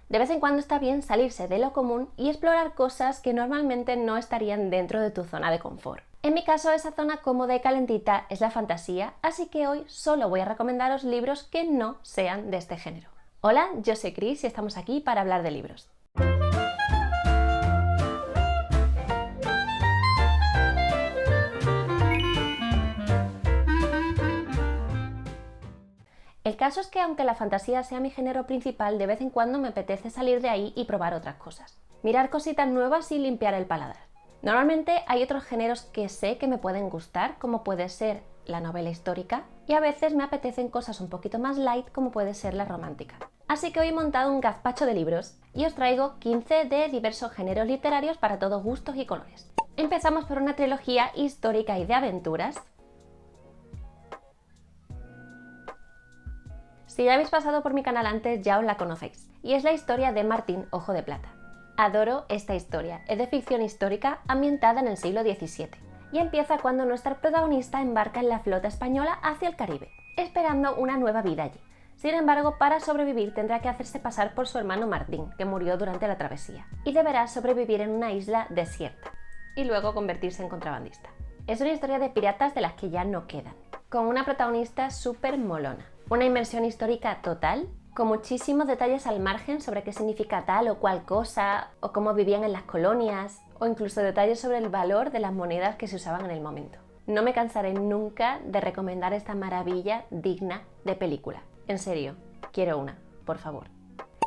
De vez en cuando está bien salirse de lo común y explorar cosas que normalmente no estarían dentro de tu zona de confort. En mi caso, esa zona cómoda y calentita es la fantasía, así que hoy solo voy a recomendaros libros que no sean de este género. Hola, yo soy Chris y estamos aquí para hablar de libros. El caso es que aunque la fantasía sea mi género principal, de vez en cuando me apetece salir de ahí y probar otras cosas. Mirar cositas nuevas y limpiar el paladar. Normalmente hay otros géneros que sé que me pueden gustar, como puede ser la novela histórica, y a veces me apetecen cosas un poquito más light, como puede ser la romántica. Así que hoy he montado un gazpacho de libros y os traigo 15 de diversos géneros literarios para todos gustos y colores. Empezamos por una trilogía histórica y de aventuras. Si ya habéis pasado por mi canal antes, ya os la conocéis, y es la historia de Martín Ojo de Plata. Adoro esta historia, es de ficción histórica ambientada en el siglo XVII, y empieza cuando nuestra protagonista embarca en la flota española hacia el Caribe, esperando una nueva vida allí. Sin embargo, para sobrevivir tendrá que hacerse pasar por su hermano Martín, que murió durante la travesía, y deberá sobrevivir en una isla desierta, y luego convertirse en contrabandista. Es una historia de piratas de las que ya no quedan, con una protagonista súper molona. Una inmersión histórica total, con muchísimos detalles al margen sobre qué significa tal o cual cosa, o cómo vivían en las colonias, o incluso detalles sobre el valor de las monedas que se usaban en el momento. No me cansaré nunca de recomendar esta maravilla digna de película. En serio, quiero una, por favor.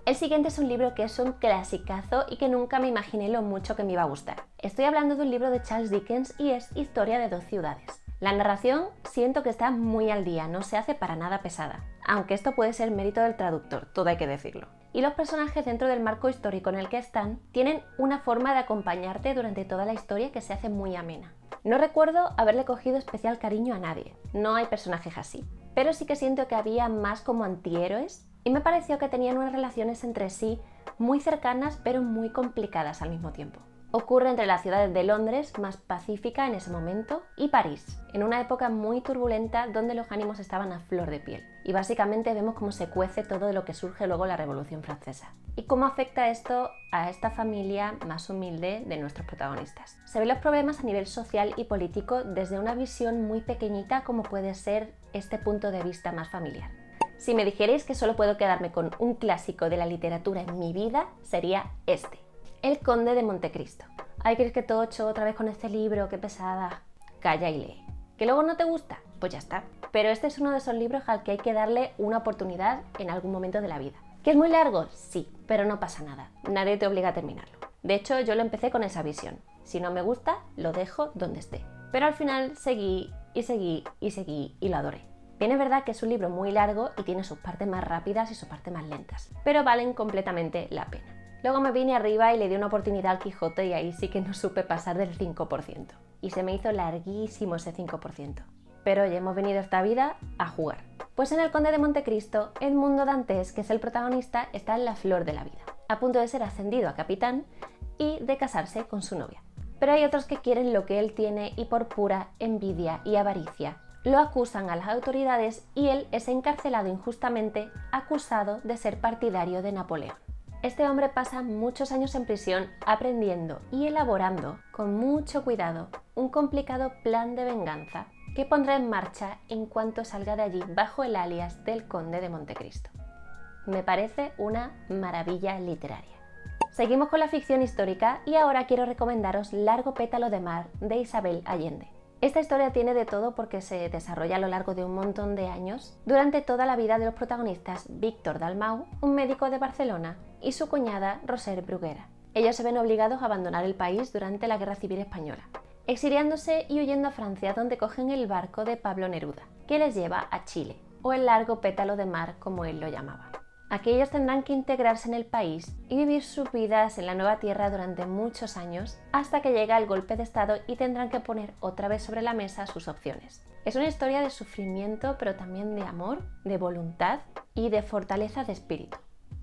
El siguiente es un libro que es un clasicazo y que nunca me imaginé lo mucho que me iba a gustar. Estoy hablando de un libro de Charles Dickens y es Historia de dos ciudades. La narración siento que está muy al día, no se hace para nada pesada, aunque esto puede ser mérito del traductor, todo hay que decirlo. Y los personajes dentro del marco histórico en el que están tienen una forma de acompañarte durante toda la historia que se hace muy amena. No recuerdo haberle cogido especial cariño a nadie, no hay personajes así, pero sí que siento que había más como antihéroes y me pareció que tenían unas relaciones entre sí muy cercanas pero muy complicadas al mismo tiempo. Ocurre entre las ciudades de Londres, más pacífica en ese momento, y París, en una época muy turbulenta donde los ánimos estaban a flor de piel. Y básicamente vemos cómo se cuece todo de lo que surge luego la Revolución Francesa. Y cómo afecta esto a esta familia más humilde de nuestros protagonistas. Se ven los problemas a nivel social y político desde una visión muy pequeñita como puede ser este punto de vista más familiar. Si me dijerais que solo puedo quedarme con un clásico de la literatura en mi vida, sería este. El Conde de Montecristo. Ay, ¿crees que tocho otra vez con este libro? ¡Qué pesada! Calla y lee. ¿Que luego no te gusta? Pues ya está. Pero este es uno de esos libros al que hay que darle una oportunidad en algún momento de la vida. ¿Que es muy largo? Sí, pero no pasa nada. Nadie te obliga a terminarlo. De hecho, yo lo empecé con esa visión. Si no me gusta, lo dejo donde esté. Pero al final seguí y lo adoré. Bien, es verdad que es un libro muy largo y tiene sus partes más rápidas y sus partes más lentas, pero valen completamente la pena. Luego me vine arriba y le di una oportunidad al Quijote y ahí sí que no supe pasar del 5%. Y se me hizo larguísimo ese 5%. Pero oye, hemos venido a esta vida a jugar. Pues en El Conde de Montecristo, Edmundo Dantes, que es el protagonista, está en la flor de la vida, a punto de ser ascendido a capitán y de casarse con su novia. Pero hay otros que quieren lo que él tiene y por pura envidia y avaricia lo acusan a las autoridades y él es encarcelado injustamente, acusado de ser partidario de Napoleón. Este hombre pasa muchos años en prisión aprendiendo y elaborando con mucho cuidado un complicado plan de venganza que pondrá en marcha en cuanto salga de allí bajo el alias del Conde de Montecristo. Me parece una maravilla literaria. Seguimos con la ficción histórica y ahora quiero recomendaros Largo pétalo de mar de Isabel Allende. Esta historia tiene de todo porque se desarrolla a lo largo de un montón de años durante toda la vida de los protagonistas Víctor Dalmau, un médico de Barcelona, y su cuñada Roser Bruguera. Ellos se ven obligados a abandonar el país durante la Guerra Civil Española, exiliándose y huyendo a Francia, donde cogen el barco de Pablo Neruda, que les lleva a Chile, o el largo pétalo de mar como él lo llamaba. Aquí ellos tendrán que integrarse en el país y vivir sus vidas en la nueva tierra durante muchos años hasta que llega el golpe de estado y tendrán que poner otra vez sobre la mesa sus opciones. Es una historia de sufrimiento pero también de amor, de voluntad y de fortaleza de espíritu.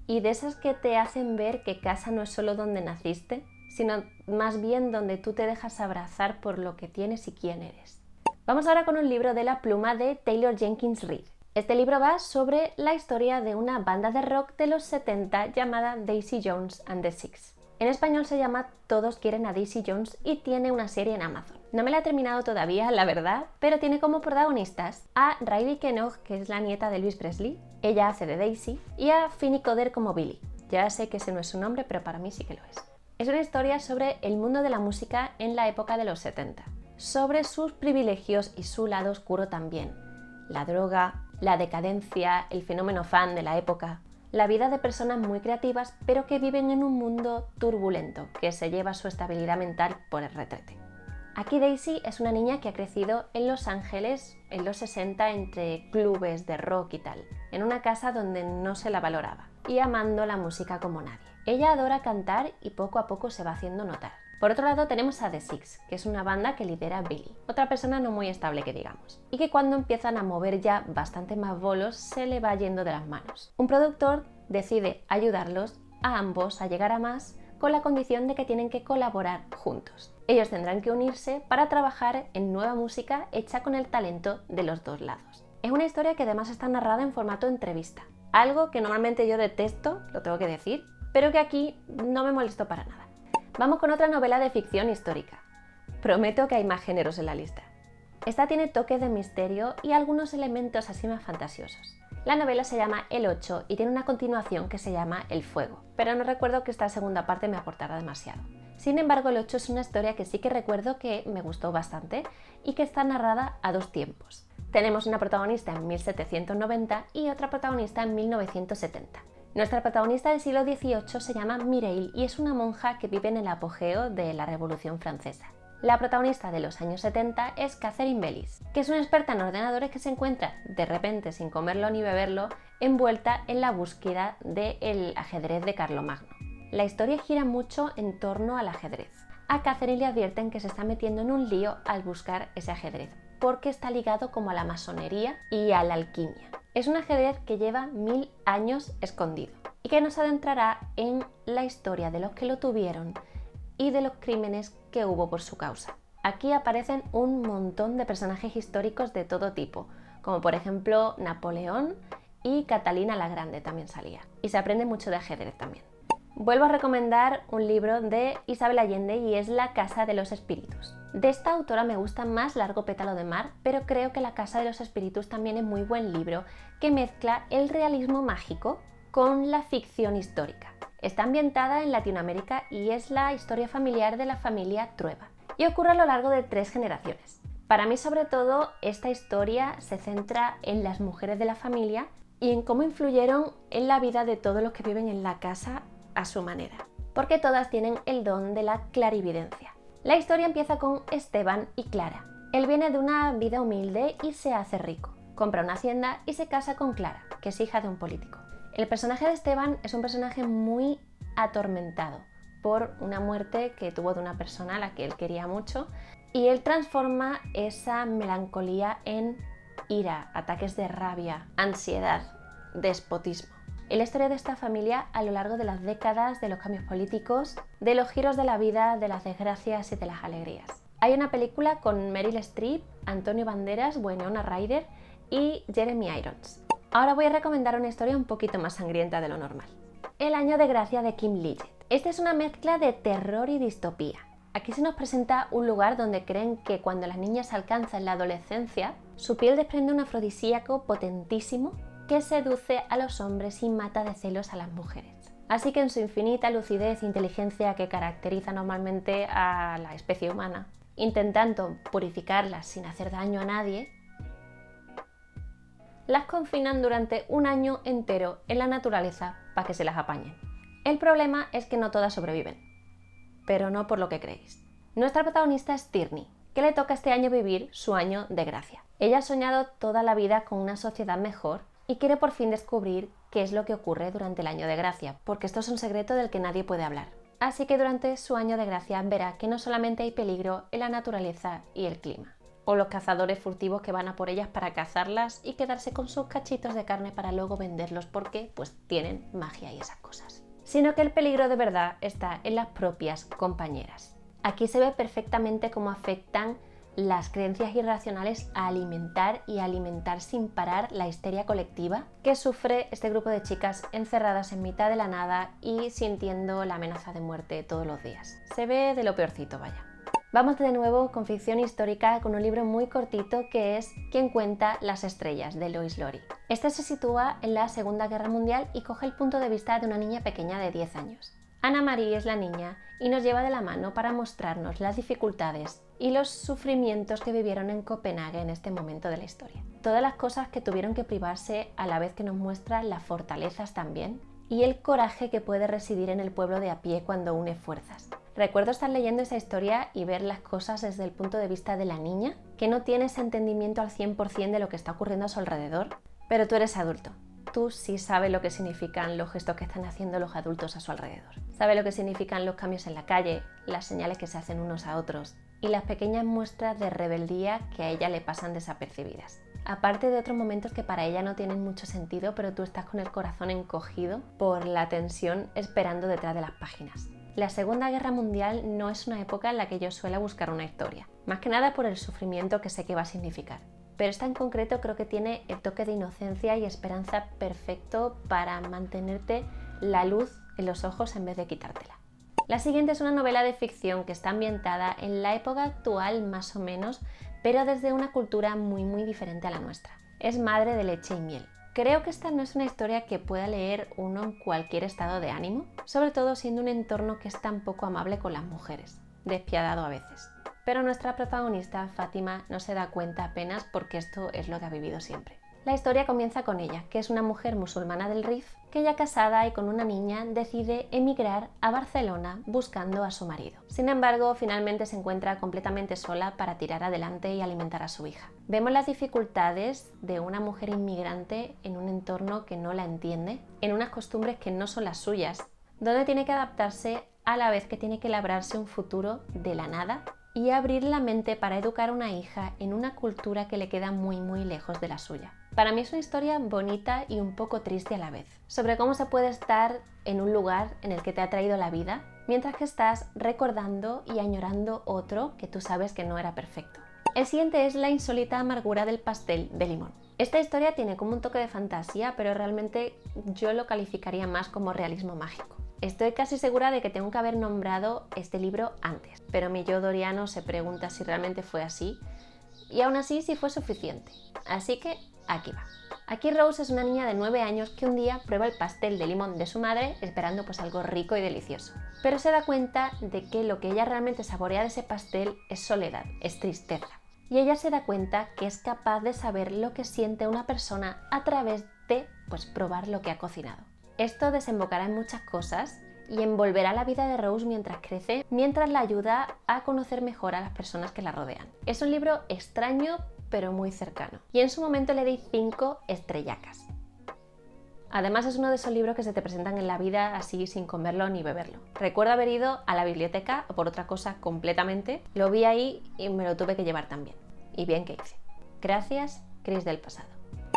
Y de esas que te hacen ver que casa no es solo donde naciste, sino más bien donde tú te dejas abrazar por lo que tienes y quién eres. Vamos ahora con un libro de la pluma de Taylor Jenkins Reid. Este libro va sobre la historia de una banda de rock de los 70 llamada Daisy Jones and the Six. En español se llama Todos quieren a Daisy Jones y tiene una serie en Amazon. No me la he terminado todavía, la verdad, pero tiene como protagonistas a Riley Keough, que es la nieta de Elvis Presley, ella hace de Daisy, y a Finny Coder como Billy. Ya sé que ese no es su nombre, pero para mí sí que lo es. Es una historia sobre el mundo de la música en la época de los 70, sobre sus privilegios y su lado oscuro también, la droga, la decadencia, el fenómeno fan de la época, la vida de personas muy creativas pero que viven en un mundo turbulento que se lleva su estabilidad mental por el retrete. Aquí Daisy es una niña que ha crecido en Los Ángeles en los 60 entre clubes de rock y tal, en una casa donde no se la valoraba y amando la música como nadie. Ella adora cantar y poco a poco se va haciendo notar. Por otro lado tenemos a The Six, que es una banda que lidera Billy, otra persona no muy estable que digamos, y que cuando empiezan a mover ya bastante más bolos se le va yendo de las manos. Un productor decide ayudarlos a ambos a llegar a más con la condición de que tienen que colaborar juntos. Ellos tendrán que unirse para trabajar en nueva música hecha con el talento de los dos lados. Es una historia que además está narrada en formato entrevista, algo que normalmente yo detesto, lo tengo que decir, pero que aquí no me molestó para nada. Vamos con otra novela de ficción histórica. Prometo que hay más géneros en la lista. Esta tiene toques de misterio y algunos elementos así más fantasiosos. La novela se llama El 8 y tiene una continuación que se llama El Fuego, pero no recuerdo que esta segunda parte me aportara demasiado. Sin embargo, El 8 es una historia que sí que recuerdo que me gustó bastante y que está narrada a dos tiempos. Tenemos una protagonista en 1790 y otra protagonista en 1970. Nuestra protagonista del siglo XVIII se llama Mireille y es una monja que vive en el apogeo de la Revolución Francesa. La protagonista de los años 70 es Catherine Bellis, que es una experta en ordenadores que se encuentra, de repente sin comerlo ni beberlo, envuelta en la búsqueda del ajedrez de Carlomagno. La historia gira mucho en torno al ajedrez. A Catherine le advierten que se está metiendo en un lío al buscar ese ajedrez, porque está ligado como a la masonería y a la alquimia. Es un ajedrez que lleva 1000 años escondido y que nos adentrará en la historia de los que lo tuvieron y de los crímenes que hubo por su causa. Aquí aparecen un montón de personajes históricos de todo tipo, como por ejemplo Napoleón y Catalina la Grande también salía. Y se aprende mucho de ajedrez también. Vuelvo a recomendar un libro de Isabel Allende y es La Casa de los Espíritus. De esta autora me gusta más Largo Pétalo de Mar, pero creo que La Casa de los Espíritus también es muy buen libro que mezcla el realismo mágico con la ficción histórica. Está ambientada en Latinoamérica y es la historia familiar de la familia Trueba y ocurre a lo largo de 3 generaciones. Para mí, sobre todo, esta historia se centra en las mujeres de la familia y en cómo influyeron en la vida de todos los que viven en la casa a su manera, porque todas tienen el don de la clarividencia. La historia empieza con Esteban y Clara. Él viene de una vida humilde y se hace rico. Compra una hacienda y se casa con Clara, que es hija de un político. El personaje de Esteban es un personaje muy atormentado por una muerte que tuvo de una persona a la que él quería mucho y él transforma esa melancolía en ira, ataques de rabia, ansiedad, despotismo. Es la historia de esta familia a lo largo de las décadas, de los cambios políticos, de los giros de la vida, de las desgracias y de las alegrías. Hay una película con Meryl Streep, Antonio Banderas, Winona Ryder y Jeremy Irons. Ahora voy a recomendar una historia un poquito más sangrienta de lo normal. El año de gracia de Kim Liggett. Esta es una mezcla de terror y distopía. Aquí se nos presenta un lugar donde creen que cuando las niñas alcanzan la adolescencia, su piel desprende un afrodisíaco potentísimo que seduce a los hombres y mata de celos a las mujeres. Así que en su infinita lucidez e inteligencia que caracteriza normalmente a la especie humana, intentando purificarlas sin hacer daño a nadie, las confinan durante un año entero en la naturaleza para que se las apañen. El problema es que no todas sobreviven, pero no por lo que creéis. Nuestra protagonista es Tierney, que le toca este año vivir su año de gracia. Ella ha soñado toda la vida con una sociedad mejor y quiere por fin descubrir qué es lo que ocurre durante el año de gracia, porque esto es un secreto del que nadie puede hablar. Así que durante su año de gracia verá que no solamente hay peligro en la naturaleza y el clima, o los cazadores furtivos que van a por ellas para cazarlas y quedarse con sus cachitos de carne para luego venderlos porque pues tienen magia y esas cosas, sino que el peligro de verdad está en las propias compañeras. Aquí se ve perfectamente cómo afectan las creencias irracionales a alimentar y alimentar sin parar la histeria colectiva que sufre este grupo de chicas encerradas en mitad de la nada y sintiendo la amenaza de muerte todos los días. Se ve de lo peorcito, vaya. Vamos de nuevo con ficción histórica con un libro muy cortito que es Quien cuenta las estrellas, de Lois Lowry. Este se sitúa en la Segunda Guerra Mundial y coge el punto de vista de una niña pequeña de 10 años. Anna Marie es la niña y nos lleva de la mano para mostrarnos las dificultades y los sufrimientos que vivieron en Copenhague en este momento de la historia. Todas las cosas que tuvieron que privarse a la vez que nos muestra las fortalezas también y el coraje que puede residir en el pueblo de a pie cuando une fuerzas. Recuerdo estar leyendo esa historia y ver las cosas desde el punto de vista de la niña, que no tiene ese entendimiento al 100% de lo que está ocurriendo a su alrededor, pero tú eres adulto. Tú sí sabes lo que significan los gestos que están haciendo los adultos a su alrededor. Sabes lo que significan los cambios en la calle, las señales que se hacen unos a otros y las pequeñas muestras de rebeldía que a ella le pasan desapercibidas. Aparte de otros momentos que para ella no tienen mucho sentido, pero tú estás con el corazón encogido por la tensión esperando detrás de las páginas. La Segunda Guerra Mundial no es una época en la que yo suela buscar una historia, más que nada por el sufrimiento que sé que va a significar. Pero esta en concreto creo que tiene el toque de inocencia y esperanza perfecto para mantenerte la luz en los ojos en vez de quitártela. La siguiente es una novela de ficción que está ambientada en la época actual más o menos, pero desde una cultura muy diferente a la nuestra. Es Madre de leche y miel. Creo que esta no es una historia que pueda leer uno en cualquier estado de ánimo, sobre todo siendo un entorno que es tan poco amable con las mujeres, despiadado a veces. Pero nuestra protagonista, Fátima, no se da cuenta apenas porque esto es lo que ha vivido siempre. La historia comienza con ella, que es una mujer musulmana del Rif, que ya casada y con una niña decide emigrar a Barcelona buscando a su marido. Sin embargo, finalmente se encuentra completamente sola para tirar adelante y alimentar a su hija. Vemos las dificultades de una mujer inmigrante en un entorno que no la entiende, en unas costumbres que no son las suyas, donde tiene que adaptarse a la vez que tiene que labrarse un futuro de la nada y abrir la mente para educar a una hija en una cultura que le queda muy lejos de la suya. Para mí es una historia bonita y un poco triste a la vez, sobre cómo se puede estar en un lugar en el que te ha traído la vida, mientras que estás recordando y añorando otro que tú sabes que no era perfecto. El siguiente es La insólita amargura del pastel de limón. Esta historia tiene como un toque de fantasía, pero realmente yo lo calificaría más como realismo mágico. Estoy casi segura de que tengo que haber nombrado este libro antes, pero mi yo doriano se pregunta si realmente fue así, y aún así sí fue suficiente. Así que aquí va. Aquí Rose es una niña de 9 años que un día prueba el pastel de limón de su madre esperando pues algo rico y delicioso. Pero se da cuenta de que lo que ella realmente saborea de ese pastel es soledad, es tristeza. Y ella se da cuenta que es capaz de saber lo que siente una persona a través de pues probar lo que ha cocinado. Esto desembocará en muchas cosas y envolverá la vida de Rose mientras crece, mientras la ayuda a conocer mejor a las personas que la rodean. Es un libro extraño pero muy cercano y en su momento le di 5 estrellacas. Además es uno de esos libros que se te presentan en la vida así sin comerlo ni beberlo. Recuerdo haber ido a la biblioteca por otra cosa completamente, lo vi ahí y me lo tuve que llevar también. Y bien que hice. Gracias, Cris del pasado.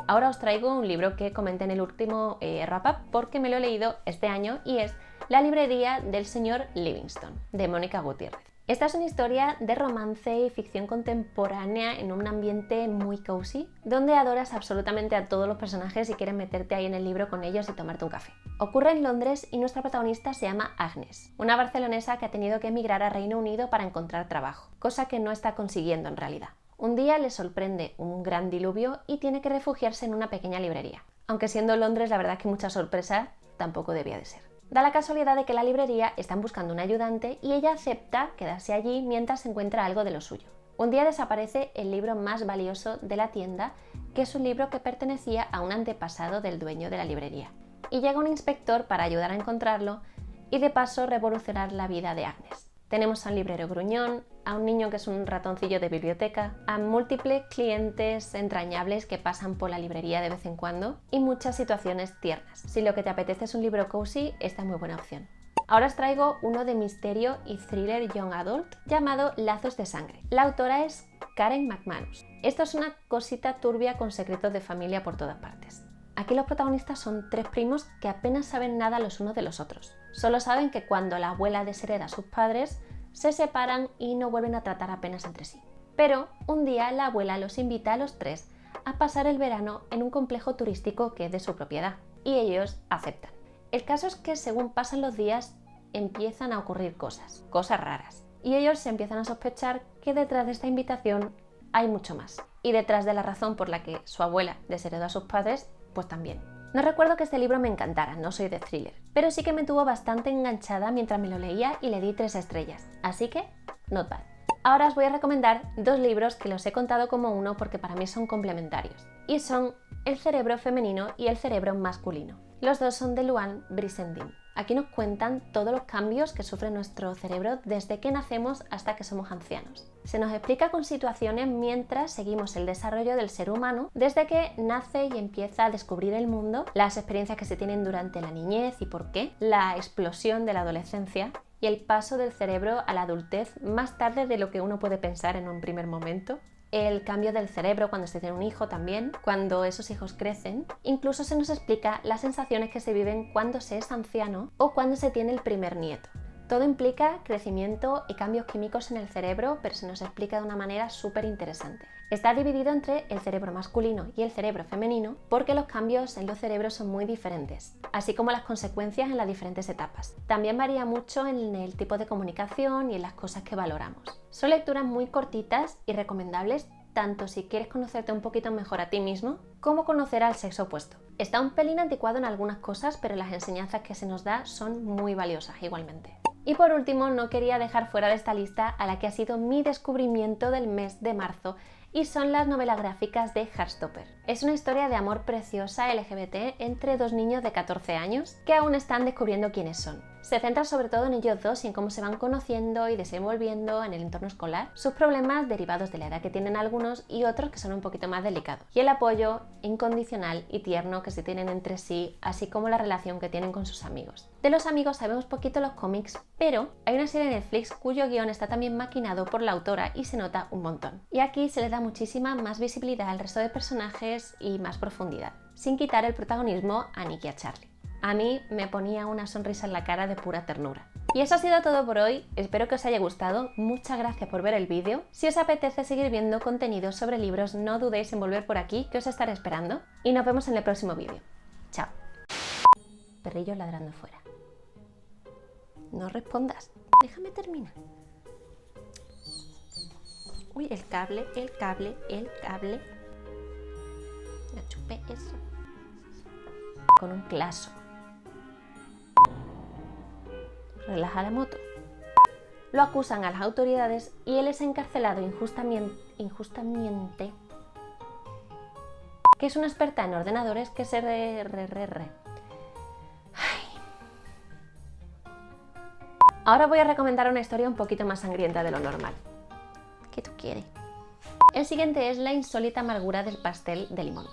Ahora os traigo un libro que comenté en el último wrap-up porque me lo he leído este año y es La librería del señor Livingstone, de Mónica Gutiérrez. Esta es una historia de romance y ficción contemporánea en un ambiente muy cozy, donde adoras absolutamente a todos los personajes y quieres meterte ahí en el libro con ellos y tomarte un café. Ocurre en Londres y nuestra protagonista se llama Agnes, una barcelonesa que ha tenido que emigrar a Reino Unido para encontrar trabajo, cosa que no está consiguiendo en realidad. Un día le sorprende un gran diluvio y tiene que refugiarse en una pequeña librería. Aunque siendo Londres, la verdad es que mucha sorpresa tampoco debía de ser. Da la casualidad de que la librería están buscando un ayudante y ella acepta quedarse allí mientras encuentra algo de lo suyo. Un día desaparece el libro más valioso de la tienda, que es un libro que pertenecía a un antepasado del dueño de la librería. Y llega un inspector para ayudar a encontrarlo y de paso revolucionar la vida de Agnes. Tenemos a un librero gruñón, a un niño que es un ratoncillo de biblioteca, a múltiples clientes entrañables que pasan por la librería de vez en cuando y muchas situaciones tiernas. Si lo que te apetece es un libro cozy, esta es muy buena opción. Ahora os traigo uno de misterio y thriller young adult llamado Lazos de sangre. La autora es Karen McManus. Esto es una cosita turbia con secretos de familia por todas partes. Aquí los protagonistas son 3 primos que apenas saben nada los unos de los otros. Solo saben que cuando la abuela deshereda a sus padres, se separan y no vuelven a tratar apenas entre sí. Pero un día la abuela los invita a los tres a pasar el verano en un complejo turístico que es de su propiedad, y ellos aceptan. El caso es que según pasan los días empiezan a ocurrir cosas raras, y ellos se empiezan a sospechar que detrás de esta invitación hay mucho más, y detrás de la razón por la que su abuela desheredó a sus padres, pues también. No recuerdo que este libro me encantara, no soy de thriller, pero sí que me tuvo bastante enganchada mientras me lo leía y le di 3 estrellas, así que not bad. Ahora os voy a recomendar 2 libros que los he contado como uno porque para mí son complementarios, y son El cerebro femenino y El cerebro masculino. Los dos son de Luan Brissendin. Aquí nos cuentan todos los cambios que sufre nuestro cerebro desde que nacemos hasta que somos ancianos. Se nos explica con situaciones mientras seguimos el desarrollo del ser humano, desde que nace y empieza a descubrir el mundo, las experiencias que se tienen durante la niñez y por qué, la explosión de la adolescencia y el paso del cerebro a la adultez más tarde de lo que uno puede pensar en un primer momento. El cambio del cerebro cuando se tiene un hijo también, cuando esos hijos crecen. Incluso se nos explica las sensaciones que se viven cuando se es anciano o cuando se tiene el primer nieto. Todo implica crecimiento y cambios químicos en el cerebro, pero se nos explica de una manera súper interesante. Está dividido entre el cerebro masculino y el cerebro femenino porque los cambios en los cerebros son muy diferentes, así como las consecuencias en las diferentes etapas. También varía mucho en el tipo de comunicación y en las cosas que valoramos. Son lecturas muy cortitas y recomendables tanto si quieres conocerte un poquito mejor a ti mismo como conocer al sexo opuesto. Está un pelín anticuado en algunas cosas, pero las enseñanzas que se nos da son muy valiosas igualmente. Y por último, no quería dejar fuera de esta lista a la que ha sido mi descubrimiento del mes de marzo, y son las novelas gráficas de Heartstopper. Es una historia de amor preciosa LGBT entre 2 niños de 14 años que aún están descubriendo quiénes son. Se centra sobre todo en ellos dos y en cómo se van conociendo y desenvolviendo en el entorno escolar, sus problemas derivados de la edad que tienen algunos y otros que son un poquito más delicados, y el apoyo incondicional y tierno que se tienen entre sí, así como la relación que tienen con sus amigos. De los amigos sabemos poquito los cómics, pero hay una serie de Netflix cuyo guión está también maquinado por la autora y se nota un montón. Y aquí se le da muchísima más visibilidad al resto de personajes y más profundidad, sin quitar el protagonismo a Nick y a Charlie. A mí me ponía una sonrisa en la cara de pura ternura. Y eso ha sido todo por hoy, espero que os haya gustado, muchas gracias por ver el vídeo. Si os apetece seguir viendo contenido sobre libros, no dudéis en volver por aquí, que os estaré esperando. Y nos vemos en el próximo vídeo. Chao. Perrillo ladrando fuera. No respondas, déjame terminar. Uy, el cable. Me chupé eso. Con un claso. Relaja la moto. Lo acusan a las autoridades y él es encarcelado injustamente. Que es una experta en ordenadores que se Ahora voy a recomendar una historia un poquito más sangrienta de lo normal. ¿Qué tú quieres? El siguiente es La insólita amargura del pastel de limón.